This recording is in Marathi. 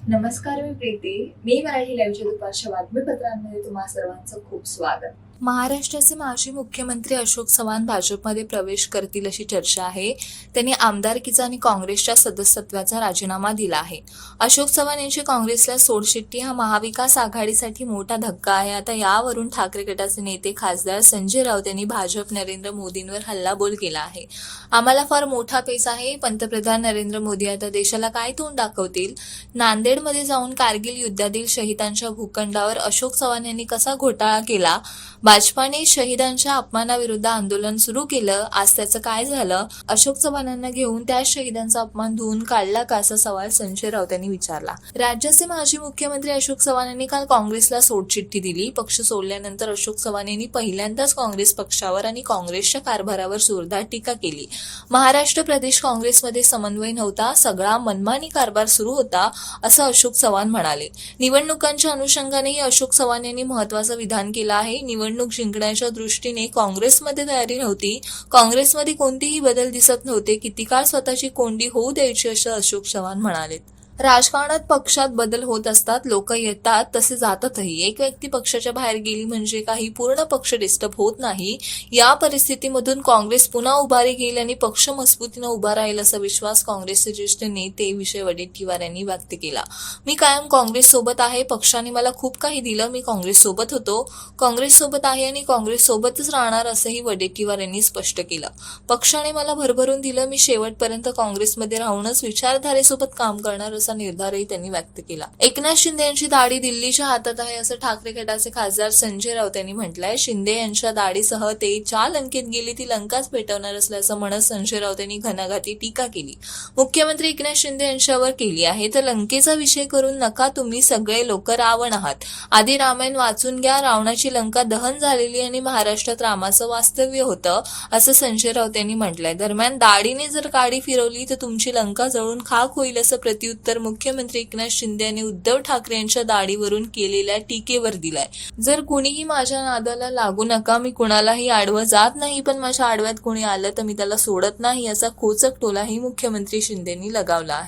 नमस्कार, मी प्रीती. मी मराठी लाईव्हच्या दुपारच्या बातमीपत्रांमध्ये तुम्हा सर्वांचं खूप स्वागत. महाराष्ट्राचे माजी मुख्यमंत्री अशोक चव्हाण भाजपमध्ये प्रवेश करतील अशी चर्चा आहे. त्यांनी आमदारकीचा आणि काँग्रेसच्या सदस्यत्वाचा राजीनामा दिला आहे. अशोक चव्हाण यांची काँग्रेसला सोडचिठ्ठी हा महाविकास आघाडीसाठी मोठा धक्का आहे. आता यावरून ठाकरे गटाचे नेते खासदार संजय राऊत यांनी भाजप नरेंद्र मोदींवर हल्लाबोल केला आहे. आम्हाला फार मोठा पेच आहे. पंतप्रधान नरेंद्र मोदी आता देशाला काय तोंड दाखवतील? नांदेडमध्ये जाऊन कारगिल युद्धातील शहीदांच्या भूखंडावर अशोक चव्हाण यांनी कसा घोटाळा केला? भाजपाने शहीदांच्या अपमानाविरुद्ध आंदोलन सुरू केलं. आज त्याचं काय झालं? अशोक चव्हाणांना घेऊन त्या शहीदांचा अपमान धुवून काढला का, असा सवाल संजय राऊत यांनी विचारला. राज्याचे माजी मुख्यमंत्री अशोक चव्हाण यांनी काल काँग्रेसला सोडचिठ्ठी दिली. पक्ष सोडल्यानंतर अशोक चव्हाण यांनी पहिल्यांदाच काँग्रेस पक्षावर आणि काँग्रेसच्या कारभारावर जोरदार टीका केली. महाराष्ट्र प्रदेश काँग्रेसमध्ये समन्वय नव्हता, सगळा मनमानी कारभार सुरू होता, असं अशोक चव्हाण म्हणाले. निवडणुकांच्या अनुषंगानेही अशोक चव्हाण यांनी महत्त्वाचं विधान केलं आहे. निवडणूक जिंकण्याच्या दृष्टीने काँग्रेसमध्ये तयारी नव्हती. काँग्रेसमध्ये कोणतेही बदल दिसत नव्हते. किती काळ स्वतःची कोंडी होऊ द्यायची, असं अशोक चव्हाण म्हणाले. राजकारणात पक्षात बदल होत असतात. लोक येतात तसे जातातही. एक व्यक्ती पक्षाच्या बाहेर गेली म्हणजे काही पूर्ण पक्ष डिस्टर्ब होत नाही. या परिस्थितीमधून काँग्रेस पुन्हा उभारी घेईल आणि पक्ष मजबूतीने उभा राहील, असा विश्वास काँग्रेसचे ज्येष्ठ नेते विजय वडेट्टीवार यांनी व्यक्त केला. मी कायम काँग्रेस सोबत आहे. पक्षाने मला खूप काही दिलं. मी काँग्रेस सोबत होतो, काँग्रेस सोबत आहे आणि काँग्रेस सोबतच राहणार, असंही वडेट्टीवार यांनी स्पष्ट केलं. पक्षाने मला भरभरून दिलं. मी शेवटपर्यंत काँग्रेसमध्ये राहूनच विचारधारेसोबत काम करणार, असा निर्धारही त्यांनी व्यक्त केला. एकनाथ शिंदे यांची दाढी दिल्लीच्या हातात आहे, असं ठाकरे गटाचे खासदार संजय राऊत यांनी म्हटलंय. शिंदे यांच्या दाढीसह ते ज्या लंकेत गेली ती लंकाच पेटवणार असल्याचं म्हणत संजय राऊत यांनी घणाघाती टीका केली. मुख्यमंत्री एकनाथ शिंदे यांच्यावर केली आहे. तर लंकेचा विषय करून नका. तुम्ही सगळे लोक रावण आहात. आधी रामायण वाचून घ्या. रावणाची लंका दहन झालेली आणि महाराष्ट्रात रामाचं वास्तव्य होतं, असं संजय राऊत यांनी म्हटलंय. दरम्यान दाढीने जर काडी फिरवली तर तुमची लंका जळून खाक होईल, असं प्रत्युत्तर मुख्यमंत्री एकनाथ शिंदे यांनी उद्धव ठाकरे यांच्या दाढीवरून केलेल्या टीकेवर दिलाय. जर कुणीही माझ्या नादाला लागू नका. मी कुणालाही आडवं जात नाही, पण माझ्या आडव्यात कोणी आलं तर मी त्याला सोडत नाही, असा खोचक टोलाही मुख्यमंत्री शिंदेंनी लगावला आहे.